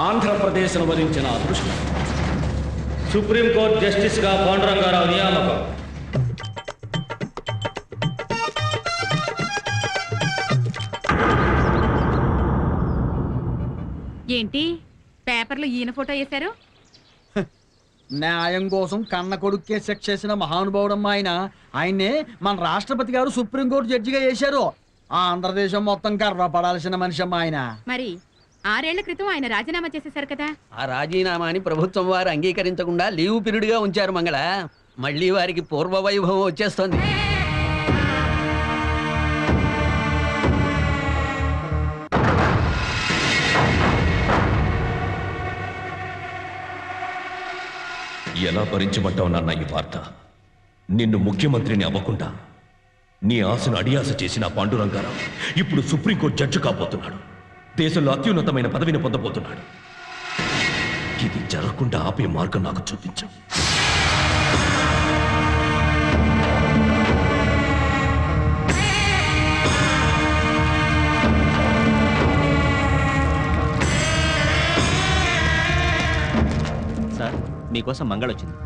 ఆంధ్రప్రదేశ్ను వరించిన అదృష్టం. సుప్రీంకోర్టు జస్టిస్గా పాండురంగారావు నియామకం. ఏంటి పేపర్లో ఈయన ఫోటో వేశారు? న్యాయం కోసం కన్న కొడుక్కే శిక్ష చేసిన మహానుభావుడమ్మా ఆయన్నే మన రాష్ట్రపతి గారు సుప్రీంకోర్టు జడ్జిగా చేశారు. ఆంధ్రదేశం మొత్తం గర్వపడాల్సిన మనిషి అమ్మా ఆయన. మరి 6 ఏళ్ల క్రితం ఆయన రాజీనామా చేసేశారు కదా. ఆ రాజీనామాని ప్రభుత్వం వారు అంగీకరించకుండా లీవ్ పీరియడ్ గా ఉంచారు మంగళ. మళ్ళీ వారికి పూర్వ వైభవం వచ్చేస్తోంది. ఎలా భరించమంటావు నాన్న ఈ వార్త? నిన్ను ముఖ్యమంత్రిని అవ్వకుండా నీ ఆశను అడియాస చేసిన పాండురంగారావు ఇప్పుడు సుప్రీంకోర్టు జడ్జి కాబోతున్నాడు. దేశంలో అత్యున్నతమైన పదవిని పొందబోతున్నాడు. ఇది జరగకుండా ఆపే మార్గం నాకు చూపించు. సార్, మీకోసం మంగళ వచ్చింది.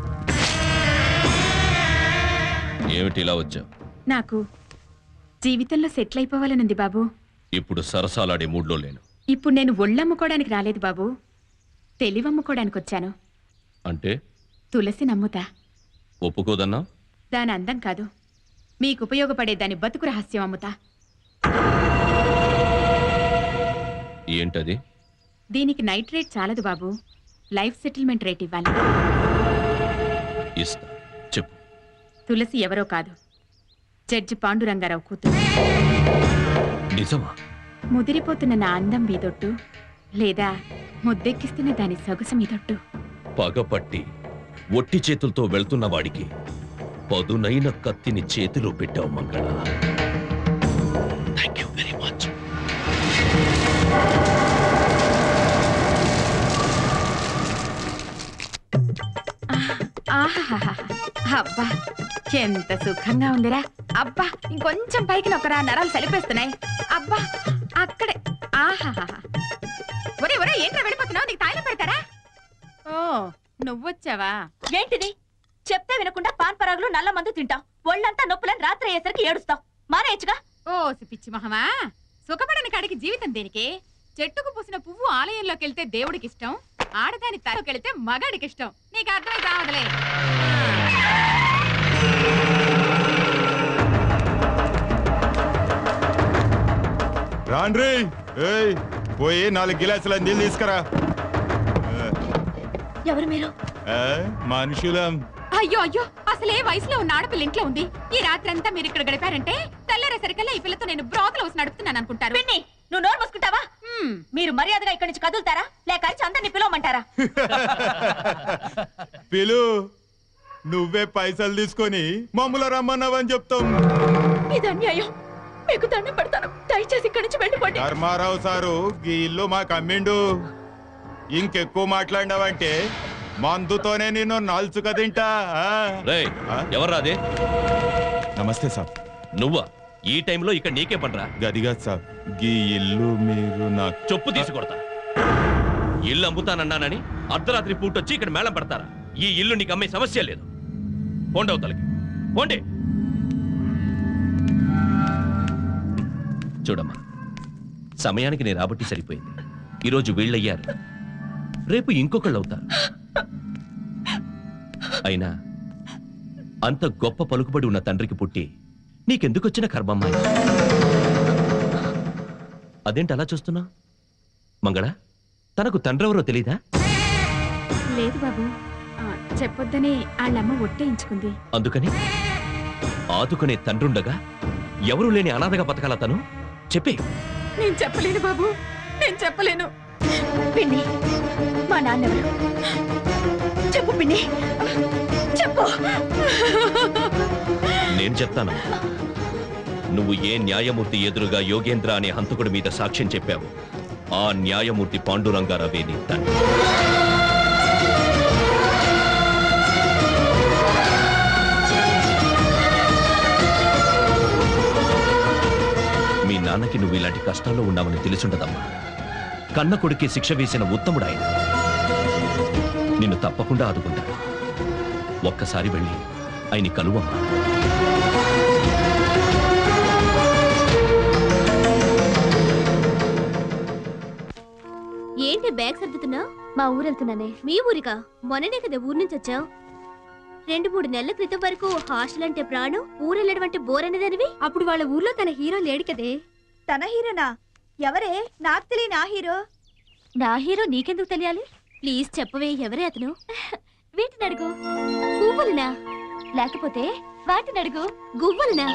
ఏమిటి ఇలా వచ్చావు? నాకు జీవితంలో సెటిల్ అయిపోవాలనుంది బాబు. ఇప్పుడు సరసాలాడే మూడ్లో లేను. ఇప్పుడు నేను ఒళ్ళమ్ముకోవడానికి రాలేదు బాబు, తెలివమ్ముకోవడానికి వచ్చాను. అంటే తులసి నమ్ముతా. ఒప్పుకోదన్నా? దాని అందం కాదు, మీకు ఉపయోగపడే దాని బతుకు రహస్యం అమ్ముతా. ఏంటది? దీనికి నైట్ రేట్ చాలదు బాబు, లైఫ్ సెటిల్మెంట్ రేట్ ఇవ్వాలి. ఇస్తా, చెప్పు. తులసి ఎవరో కాదు, జడ్జి పాండురంగారావు కూతురు. నిజమా? ముదిరిపోతున్న నా అందం మీదొట్టు, లేదా ముద్దెక్కిస్తున్న దాని సొగసు మీదొట్టు. పగపట్టి ఒట్టి చేతులతో వెళ్తున్న వాడికి పదునైన కత్తిని చేతిలో పెట్టావు మంగళ. Thank you very much. ఆహాహా, అబ్బా ఎంత సుఖంగా ఉందిరా. అబ్బా ఇంకొంచెం పైకి నొక్కరా, నరాలు సలిపేస్తున్నాయి. అబ్బా అక్కడే. ఆహాహా, ఒరే ఒరే ఏంట్రా వెళ్ళిపోతున్నావు? నీకు తాయిలు పెడతారా? ఓ నువ్వొచ్చావా? ఏంటిది? చెప్తే వినకుండా పాన్ పరాగులు నల్ల మందు తింటావు, ఒళ్ళంతా నొప్పులని రాత్రి అయ్యేసరికి ఏడుస్తావు. మానేయచ్చుగా. ఓ పిచ్చి మహమా, సుఖపడని కాడికి జీవితం దేనికి? చెట్టుకు పూసిన పువ్వు ఆలయంలోకి వెళ్తే దేవుడికి ఇష్టం, ఆడదాని తలకి వెళ్తే మగాడికి ఇష్టం. నీకు అర్థమై కావదులే. రాండ్రీ, పోయి 4 గిలాసుల నీళ్ళు తీసుకురా. ఎవరు మీరు? మనుషులం. అయ్యో అయ్యో, అసలు ఏ వయసులో ఉన్న ఆడపిల్ల ఇంట్లో ఉంది? ఈ రాత్రి అంతా మీరు ఇక్కడ గడిపారంటే తెల్లారేసరికల్లా ఈ పిల్లతో నేను బ్రోతల హౌస్ నడుపుతున్నాను అనుకుంటారు. పిన్ని, నువ్వు నోరు మూసుకుంటావా? మీరు మర్యాదగా ఇక్కడి నుంచి కదులుతారా, లేక అందరిని పిలవమంటారా? పిలు, నువ్వే పైసలు తీసుకొని మమ్మల్ని రమ్మన్నావని చెప్తాం. ఇది అన్యాయం, మీకు దండం పెడతాను, దయచేసి ఇక్కడి నుంచి వెళ్ళిపోండి. ధర్మారావు సారు ఈ ఇల్లు మాకు అమ్మిండు. ఇంకెక్కువ మాట్లాడినావంటే మందుతోనే నిన్ను నలుచుక తింటా. ఎవర్రాదే? నమస్తే సార్. నువ్వా? ఈ టైంలో ఇక్కడ నీకే పనరా? గదిగా సార్, ఈ ఇల్లు మీరు నాకు చెప్పు తీసుకొడతా. ఇల్లు అమ్ముతానన్నానని అర్ధరాత్రి పూటొచ్చి ఇక్కడ మేళం పడతారా? ఈ ఇల్లు నీకు అమ్మే సమస్య లేదు. పోండవతలకి పోండి. చూడమ్మా, సమయానికి నేను రాబట్టి సరిపోయింది. ఈరోజు వీళ్ళయ్యారు, రేపు ఇంకొకళ్ళు అవుతారు. అయినా అంత గొప్ప పలుకుబడి ఉన్న తండ్రికి పుట్టి నీకెందుకొచ్చిన కర్మమ్మాయి? అదేంటి అలా చూస్తున్నా? మంగళ, తనకు తండ్రెవరో తెలీదా? లేదు బాబు, చెప్పొద్దని వాళ్ళమ్మ ఒట్టేయించుకుంది. అందుకని ఆదుకునే తండ్రుండగా ఎవరూ లేని అనాథగా బతకాల తను? చెప్పే. నేను చెప్పలేను బాబు, నేను చెప్పలేను. పిన్ని, మా నాన్నెవరు? చెప్పు పిన్ని, చెప్పు. నేను చెప్తాను. నువ్వు ఏ న్యాయమూర్తి ఎదురుగా యోగేంద్ర అనే హంతకుడి మీద సాక్ష్యం చెప్పావు, ఆ న్యాయమూర్తి పాండురంగారావే నీ తండ్రి. మీ నాన్నకి నువ్వు ఇలాంటి కష్టాల్లో ఉన్నావని తెలుసుండదమ్మా. కన్న కొడుకే శిక్ష వేసిన ఉత్తముడాయన. నిన్ను తప్పకుండా ఆదుకుంటాడు. ఒక్కసారి వెళ్ళి ఆయన కలువమ్మా. ఏంటి బ్యాగ్ సర్దుతున్నా? మా ఊరెళ్తున్నానే. మీ ఊరికా? మొన్ననే కదా ఊరు నుంచి వచ్చావు. 2-3 నెలల క్రితం వరకు హాస్టల్ అంటే ప్రాణం, ఊరెళ్ళడం అంటే బోర్ అనేదానివి. అప్పుడు వాళ్ళ ఊర్లో తన హీరో లేడు కదే. తన హీరోనా? ఎవరే? నాకు తెలియని నా హీరో. నా హీరో నీకెందుకు తెలియాలి? ప్లీజ్ చెప్పవే, ఎవరే అతను? వీటిని అడుగు. పువ్వులనా? లేకపోతే వాటిని అడుగు. గువ్వలనా?